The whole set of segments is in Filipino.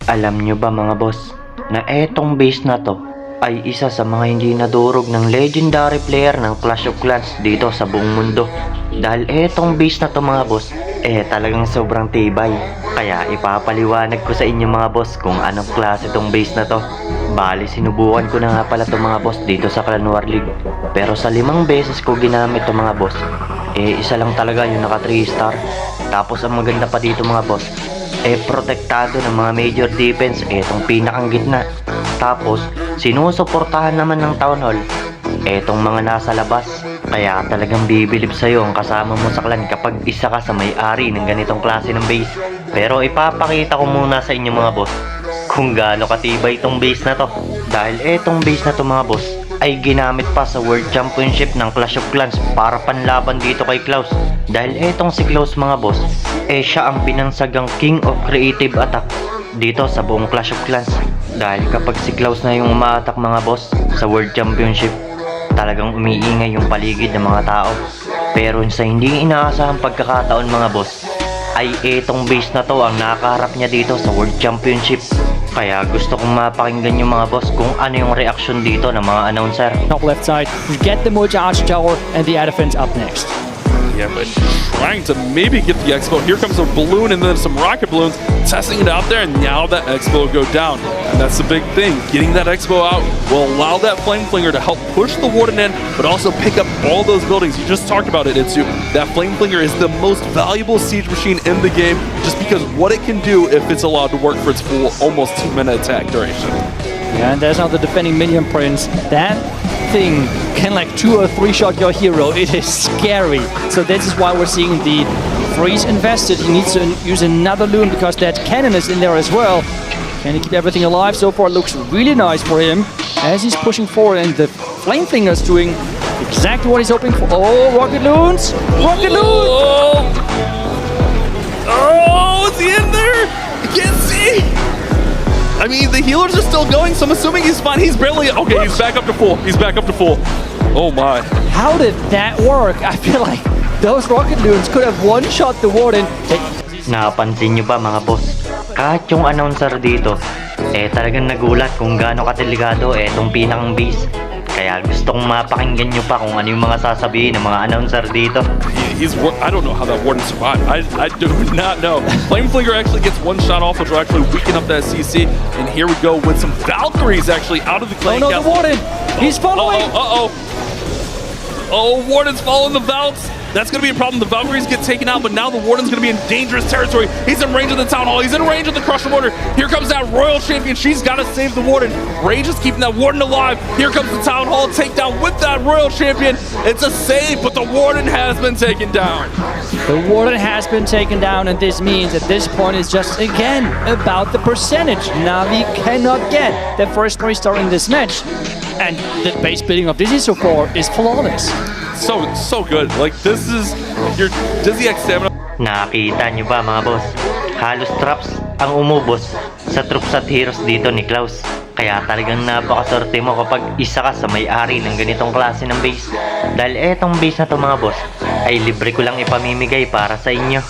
Alam nyo ba mga boss, na etong base na to ay isa sa mga hindi nadurog ng legendary player ng Clash of Clans dito sa buong mundo. Dahil etong base na to mga boss, talagang sobrang tibay. Kaya ipapaliwanag ko sa inyo mga boss kung anong klase tong base na to. Bali sinubukan ko na nga pala to mga boss dito sa Clan War League. Pero sa 5 beses ko ginamit to mga boss, isa lang talaga yung naka 3 star. Tapos ang maganda pa dito mga boss, protektado ng mga major defense etong pinakang gitna. Tapos sinusuportahan naman ng Town Hall etong mga nasa labas. Kaya talagang bibilib sa'yo ang kasama mo sa clan kapag isa ka sa may-ari ng ganitong klase ng base. Pero ipapakita ko muna sa inyo mga boss kung gaano katibay itong base na to. Dahil etong base na to mga boss ay ginamit pa sa World Championship ng Clash of Clans para panlaban dito kay Klaus. Dahil etong si Klaus mga boss, siya ang binansagang King of Creative Attack dito sa buong Clash of Clans. Dahil kapag si Klaus na yung umaatak mga boss sa World Championship, talagang umiingay yung paligid ng mga tao. Pero sa hindi inaasahang pagkakataon mga boss, ay etong base na to ang nakaharap niya dito sa World Championship. Kaya gusto kong mapakinggan yung mga boss kung ano yung reaksyon dito ng mga announcer. Top left side, we get the Moja Arch Tower and the Advent up next. Yeah, but trying to maybe get the Expo. Here comes a balloon and then some rocket balloons, testing it out there, and now that Expo go down. And that's the big thing. Getting that Expo out will allow that Flame Flinger to help push the Warden in, but also pick up all those buildings. You just talked about it, Itsu. That Flame Flinger is the most valuable siege machine in the game, just because what it can do if it's allowed to work for its full, almost 2-minute attack duration. Yeah, and there's now the defending Minion Prince. That thing can like 2 or 3 shot your hero. It is scary. So this is why we're seeing the freeze invested. He needs to use another loon because that cannon is in there as well. Can he keep everything alive? So far it looks really nice for him as he's pushing forward, and the Flame Flinger is doing exactly what he's hoping for. Oh, rocket loons! Rocket loons! Oh, is he in there? I can't see. I mean, the healers are still going, so I'm assuming he's fine. He's barely... Okay, he's back up to full. He's back up to full. Oh, my. How did that work? I feel like those rocket loons could have one-shot the Warden. Napansin nyo ba mga boss, kahit yung announcer dito talagang nagulat kung gaano kateligado etong pinakang base. Kaya gusto kong mapakinggan nyo pa kung ano yung mga sasabihin ng mga announcer dito. I don't know how that Warden survived. I do not know. Flame Flinger actually gets one shot off, which will actually weaken up that CC. And here we go with some Valkyries actually out of the clan. Oh no, the Warden! He's following! Oh, Warden's following the Valks. That's going to be a problem. The Valkyries get taken out, but now the Warden's going to be in dangerous territory. He's in range of the Town Hall. He's in range of the Crusher Mortar. Here comes that Royal Champion. She's got to save the Warden. Rage is keeping that Warden alive. Here comes the Town Hall takedown with that Royal Champion. It's a save, but the Warden has been taken down. The Warden has been taken down, and this means at this point it's just, again, about the percentage. Na'Vi cannot get the first 3-star in this match. And the base building of Dizzy so far is flawless. So good. Like, this is your Dizzy X stamina. Nakita nyo ba mga boss, halos traps ang umubos sa troops at heroes dito ni Klaus. Kaya talagang napakaswerte mo kapag isa ka sa may-ari ng ganitong klase ng base. Dahil etong base na to mga boss ay libre ko lang ipamimigay para sa inyo.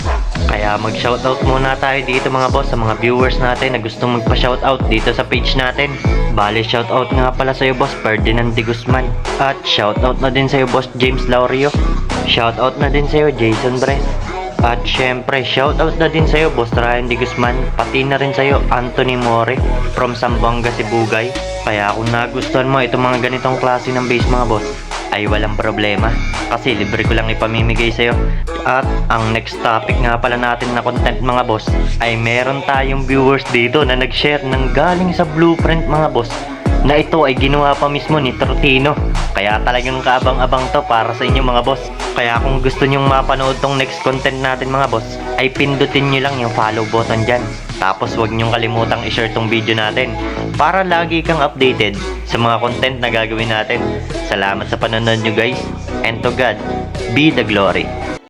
Kaya mag-shoutout muna tayo dito mga boss sa mga viewers natin na gustong magpa-shoutout dito sa page natin. Bale, shoutout nga pala sa'yo boss Ferdinand de Guzman. At shoutout na din sa'yo boss James Laurio. Shoutout na din sa'yo Jason Bres. At syempre, shoutout na din sa'yo boss Ryan de Guzman. Pati na rin sa'yo Anthony More from Zamboanga, Sibugay. Kaya kung nagustuhan mo itong mga ganitong klase ng base mga boss, ay walang problema kasi libre ko lang ipamimigay sa'yo. At ang next topic nga pala natin na content mga boss ay meron tayong viewers dito na nag-share ng galing sa blueprint mga boss na ito ay ginawa pa mismo ni Trotino. Kaya talagang kaabang-abang to para sa inyo mga boss. Kaya kung gusto nyong mapanood tong next content natin mga boss, ay pindutin nyo lang yung follow button dyan. Tapos huwag nyong kalimutang i-share tong video natin para lagi kang updated sa mga content na gagawin natin. Salamat sa panonood nyo guys, and to God be the glory.